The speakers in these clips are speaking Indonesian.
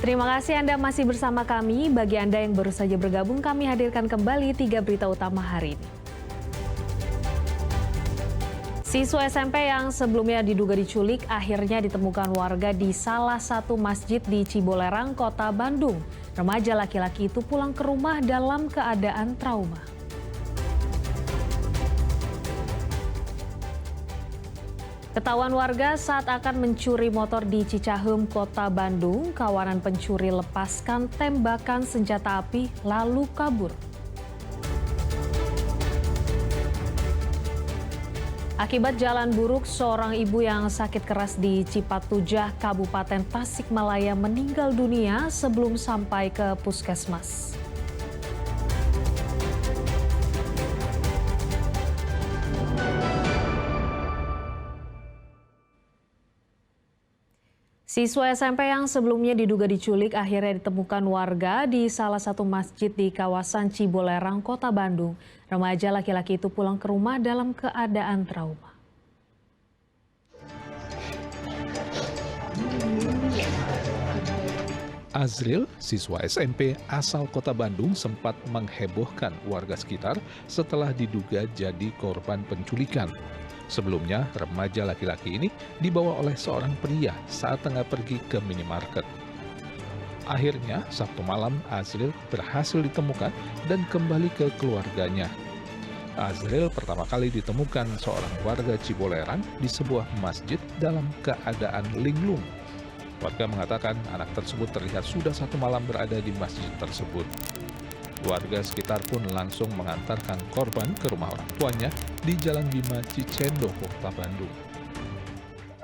Terima kasih Anda masih bersama kami. Bagi Anda yang baru saja bergabung, kami hadirkan kembali 3 berita utama hari ini. Siswa SMP yang sebelumnya diduga diculik akhirnya ditemukan warga di salah satu masjid di Cibolerang, Kota Bandung. Remaja laki-laki itu pulang ke rumah dalam keadaan trauma. Ketahuan warga saat akan mencuri motor di Cicahem, Kota Bandung, kawanan pencuri lepaskan tembakan senjata api lalu kabur. Akibat jalan buruk, seorang ibu yang sakit keras di Cipatujah, Kabupaten Tasikmalaya meninggal dunia sebelum sampai ke puskesmas. Siswa SMP yang sebelumnya diduga diculik akhirnya ditemukan warga di salah satu masjid di kawasan Cibolerang, Kota Bandung. Remaja laki-laki itu pulang ke rumah dalam keadaan trauma. Azril, siswa SMP asal Kota Bandung, sempat menghebohkan warga sekitar setelah diduga jadi korban penculikan. Sebelumnya, remaja laki-laki ini dibawa oleh seorang pria saat tengah pergi ke minimarket. Akhirnya, Sabtu malam, Azril berhasil ditemukan dan kembali ke keluarganya. Azril pertama kali ditemukan seorang warga Cibolerang di sebuah masjid dalam keadaan linglung. Warga mengatakan anak tersebut terlihat sudah 1 malam berada di masjid tersebut. Warga sekitar pun langsung mengantarkan korban ke rumah orang tuanya di Jalan Bima Cicendo, Kota Bandung.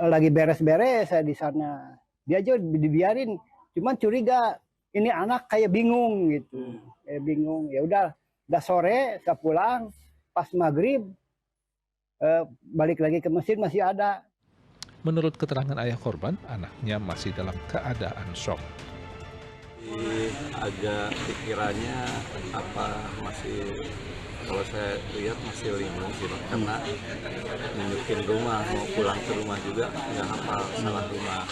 Lagi beres-beres saya di sana. Dia aja dibiarin, cuman curiga ini anak kayak bingung gitu. Kayak bingung. Ya udah sore saya pulang, pas maghrib balik lagi ke masjid masih ada. Menurut keterangan ayah korban, anaknya masih dalam keadaan syok. Agak pikirannya masih, kalau saya lihat masih linglung sih, karena nunjukin rumah, mau pulang ke rumah juga nggak hafal salah rumah,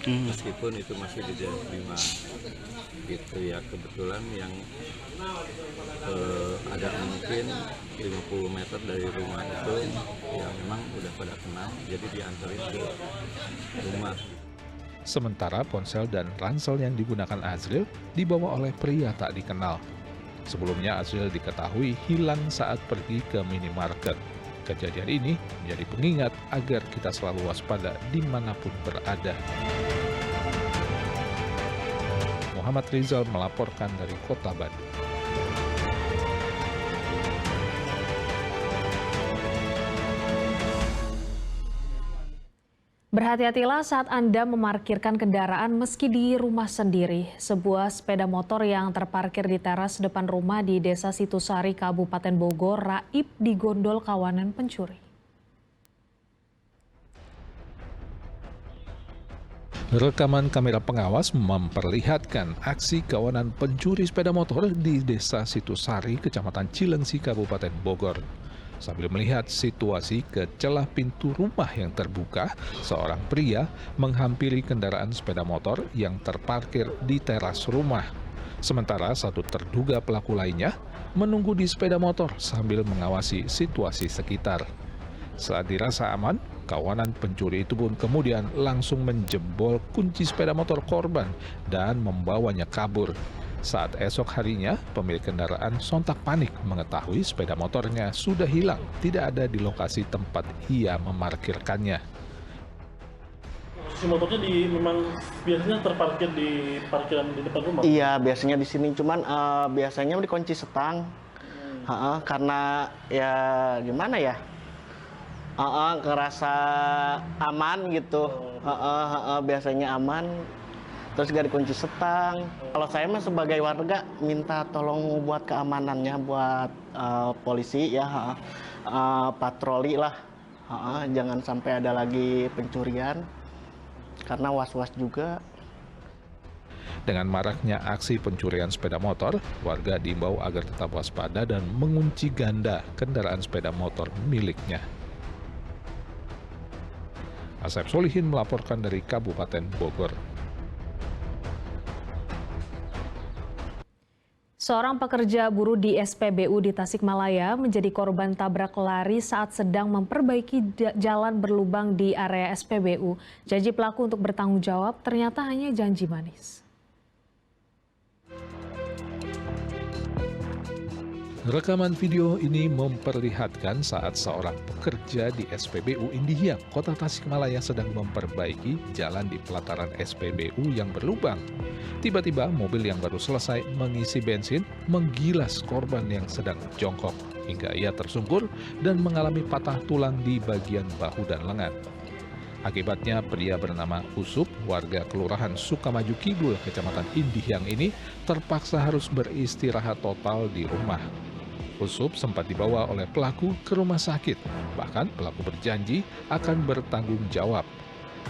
meskipun itu masih di Jalan Bima gitu ya. Kebetulan yang ada mungkin 50 meter dari rumah itu yang memang udah pada kenal, jadi diantarin ke rumah. Sementara ponsel dan ransel yang digunakan Azril dibawa oleh pria tak dikenal. Sebelumnya Azril diketahui hilang saat pergi ke minimarket. Kejadian ini menjadi pengingat agar kita selalu waspada dimanapun berada. Muhammad Rizal melaporkan dari Kota Bandung. Berhati-hatilah saat Anda memarkirkan kendaraan meski di rumah sendiri. Sebuah sepeda motor yang terparkir di teras depan rumah di Desa Situsari, Kabupaten Bogor, raib digondol kawanan pencuri. Rekaman kamera pengawas memperlihatkan aksi kawanan pencuri sepeda motor di Desa Situsari, Kecamatan Cilengsi, Kabupaten Bogor. Sambil melihat situasi ke celah pintu rumah yang terbuka, seorang pria menghampiri kendaraan sepeda motor yang terparkir di teras rumah. Sementara satu terduga pelaku lainnya menunggu di sepeda motor sambil mengawasi situasi sekitar. Saat dirasa aman, kawanan pencuri itu pun kemudian langsung menjebol kunci sepeda motor korban dan membawanya kabur. Saat esok harinya, pemilik kendaraan sontak panik mengetahui sepeda motornya sudah hilang, tidak ada di lokasi tempat ia memarkirkannya. Si motornya memang biasanya terparkir di parkiran di depan rumah? Iya, biasanya di sini, cuman biasanya dikunci setang. Karena ya gimana ya, ngerasa aman gitu, biasanya aman. Terus gak dikunci setang. Kalau saya mah sebagai warga minta tolong buat keamanannya, buat polisi ya, patroli lah, jangan sampai ada lagi pencurian, karena was-was juga. Dengan maraknya aksi pencurian sepeda motor, warga diimbau agar tetap waspada dan mengunci ganda kendaraan sepeda motor miliknya. Asep Solihin melaporkan dari Kabupaten Bogor. Seorang pekerja buruh di SPBU di Tasikmalaya menjadi korban tabrak lari saat sedang memperbaiki jalan berlubang di area SPBU. Janji pelaku untuk bertanggung jawab ternyata hanya janji manis. Rekaman video ini memperlihatkan saat seorang pekerja di SPBU Indihiyang, Kota Tasikmalaya sedang memperbaiki jalan di pelataran SPBU yang berlubang. Tiba-tiba mobil yang baru selesai mengisi bensin menggilas korban yang sedang jongkok hingga ia tersungkur dan mengalami patah tulang di bagian bahu dan lengan. Akibatnya pria bernama Usup, warga Kelurahan Sukamaju Kidul, Kecamatan Indihiyang ini terpaksa harus beristirahat total di rumah. Usup sempat dibawa oleh pelaku ke rumah sakit, bahkan pelaku berjanji akan bertanggung jawab.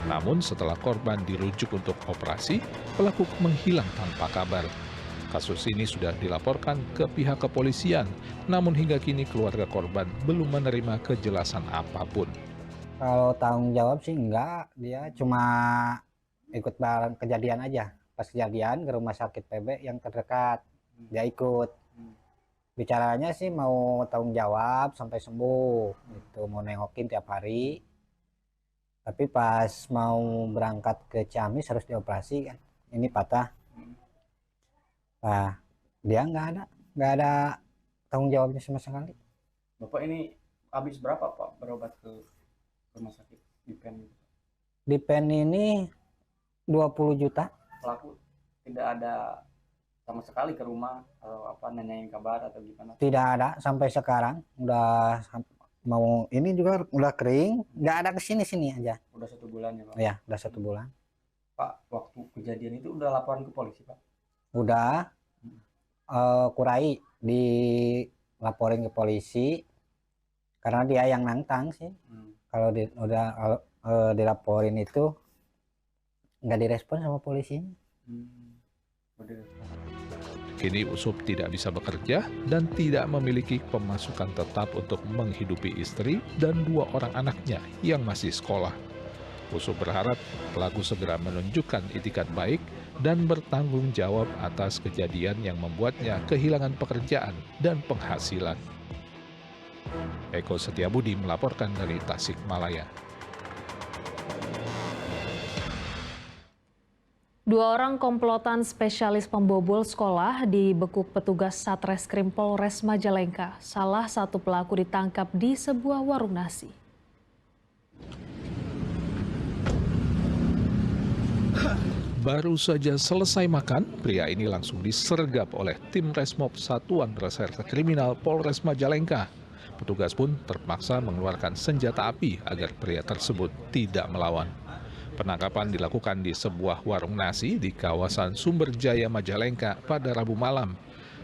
Namun setelah korban dirujuk untuk operasi, pelaku menghilang tanpa kabar. Kasus ini sudah dilaporkan ke pihak kepolisian, namun hingga kini keluarga korban belum menerima kejelasan apapun. Kalau tanggung jawab sih enggak, dia cuma ikut bareng kejadian aja. Pas kejadian ke rumah sakit PB yang terdekat, dia ikut. Bicaranya sih mau tanggung jawab sampai sembuh, itu mau nengokin tiap hari. Tapi pas mau berangkat ke Ciamis harus dioperasi kan, ini patah. Nah, dia nggak ada tanggung jawabnya sama sekali. Bapak ini habis berapa Pak berobat ke rumah sakit di PEN? Di PEN ini 20 juta. Pelaku tidak ada sama sekali ke rumah atau apa nanyain kabar atau gimana? Tidak ada sampai sekarang, udah mau ini juga udah kering, nggak ada kesini aja. Udah 1 bulan ya Pak? Ya, udah 1 bulan. Pak, waktu kejadian itu udah laporan ke polisi Pak? Udah, Kurai dilaporin ke polisi karena dia yang nantang sih. Kalau udah dilaporin itu nggak direspon sama polisinya. Kini Usup tidak bisa bekerja dan tidak memiliki pemasukan tetap untuk menghidupi istri dan 2 orang anaknya yang masih sekolah. Usup berharap pelaku segera menunjukkan itikat baik dan bertanggung jawab atas kejadian yang membuatnya kehilangan pekerjaan dan penghasilan. Eko Setiabudi melaporkan dari Tasikmalaya. 2 orang komplotan spesialis pembobol sekolah dibekuk petugas Satreskrim Polres Majalengka. Salah satu pelaku ditangkap di sebuah warung nasi. Baru saja selesai makan, pria ini langsung disergap oleh tim Resmob Satuan Reserse Kriminal Polres Majalengka. Petugas pun terpaksa mengeluarkan senjata api agar pria tersebut tidak melawan. Penangkapan dilakukan di sebuah warung nasi di kawasan Sumberjaya, Majalengka pada Rabu malam.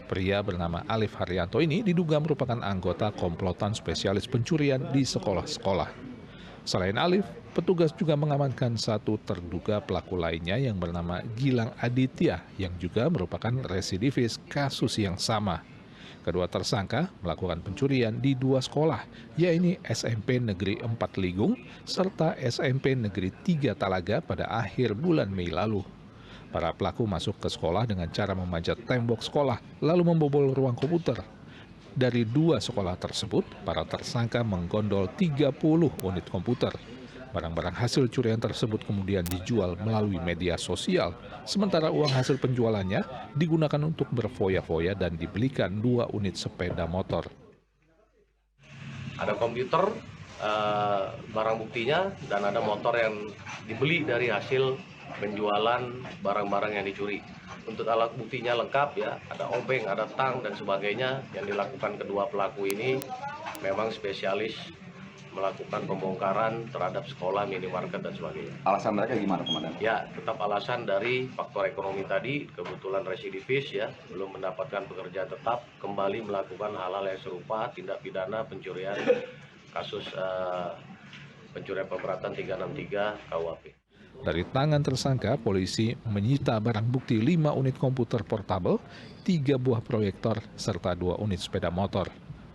Pria bernama Alif Haryanto ini diduga merupakan anggota komplotan spesialis pencurian di sekolah-sekolah. Selain Alif, petugas juga mengamankan 1 terduga pelaku lainnya yang bernama Gilang Aditya yang juga merupakan residivis kasus yang sama. Kedua tersangka melakukan pencurian di 2 sekolah, yaitu SMP Negeri 4 Ligung serta SMP Negeri 3 Talaga pada akhir bulan Mei lalu. Para pelaku masuk ke sekolah dengan cara memanjat tembok sekolah, lalu membobol ruang komputer. Dari 2 sekolah tersebut, para tersangka menggondol 30 unit komputer. Barang-barang hasil curian tersebut kemudian dijual melalui media sosial, sementara uang hasil penjualannya digunakan untuk berfoya-foya dan dibelikan 2 unit sepeda motor. Ada komputer, barang buktinya, dan ada motor yang dibeli dari hasil penjualan barang-barang yang dicuri. Untuk alat buktinya lengkap ya, ada obeng, ada tang, dan sebagainya. Yang dilakukan kedua pelaku ini memang spesialis melakukan pembongkaran terhadap sekolah, minimarket, dan sebagainya. Alasan mereka gimana, Komandan? Ya, tetap alasan dari faktor ekonomi tadi, kebetulan residivis ya, belum mendapatkan pekerjaan tetap, kembali melakukan hal-hal yang serupa, tindak pidana pencurian, kasus pencurian pemberatan 363 KUHP. Dari tangan tersangka, polisi menyita barang bukti 5 unit komputer portabel, 3 buah proyektor, serta 2 unit sepeda motor.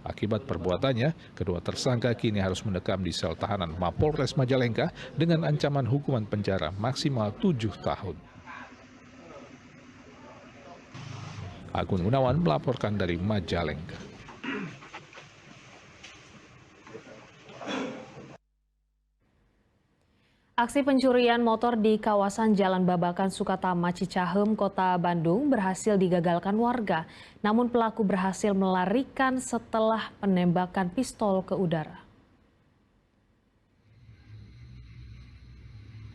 Akibat perbuatannya, kedua tersangka kini harus mendekam di sel tahanan Mapolres Majalengka dengan ancaman hukuman penjara maksimal 7 tahun. Agun Gunawan melaporkan dari Majalengka. Aksi pencurian motor di kawasan Jalan Babakan Sukatama, Cicahem, Kota Bandung berhasil digagalkan warga. Namun pelaku berhasil melarikan setelah penembakan pistol ke udara.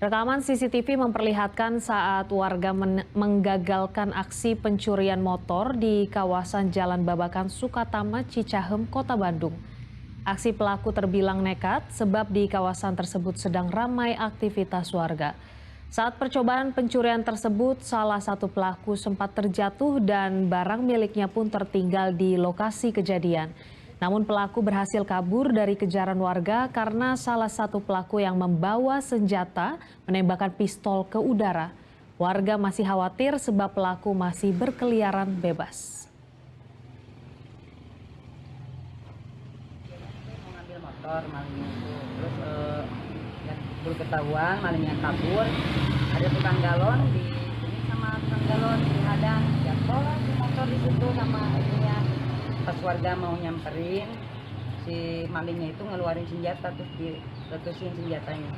Rekaman CCTV memperlihatkan saat warga menggagalkan aksi pencurian motor di kawasan Jalan Babakan Sukatama, Cicahem, Kota Bandung. Aksi pelaku terbilang nekat sebab di kawasan tersebut sedang ramai aktivitas warga. Saat percobaan pencurian tersebut, salah satu pelaku sempat terjatuh dan barang miliknya pun tertinggal di lokasi kejadian. Namun pelaku berhasil kabur dari kejaran warga karena salah satu pelaku yang membawa senjata menembakkan pistol ke udara. Warga masih khawatir sebab pelaku masih berkeliaran bebas. Motor malingnya itu terus belum ketahuan malingnya kabur, ada tukang galon di sini sama tukang galon dihadang, jatuh si motor di situ sama ininya. Pas warga mau nyamperin si malingnya itu ngeluarin senjata terus diletusin senjatanya.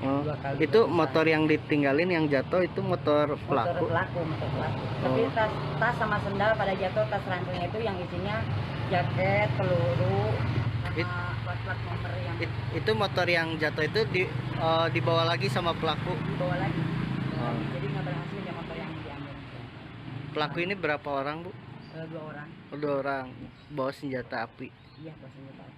Dua kali. Itu motor yang ditinggalin yang jatuh itu motor pelaku. Motor pelaku. Tapi tas sama sendal pada jatuh, tas ransungnya itu yang isinya jaket, peluru, sama plat nomor yang itu motor yang jatuh itu dibawa lagi sama pelaku. Dibawa lagi. Jadi nggak berhasil ya motor yang diambil. Pelaku ini berapa orang, Bu? 2 orang. 2 orang bawa senjata api. Iya, bawa senjata api.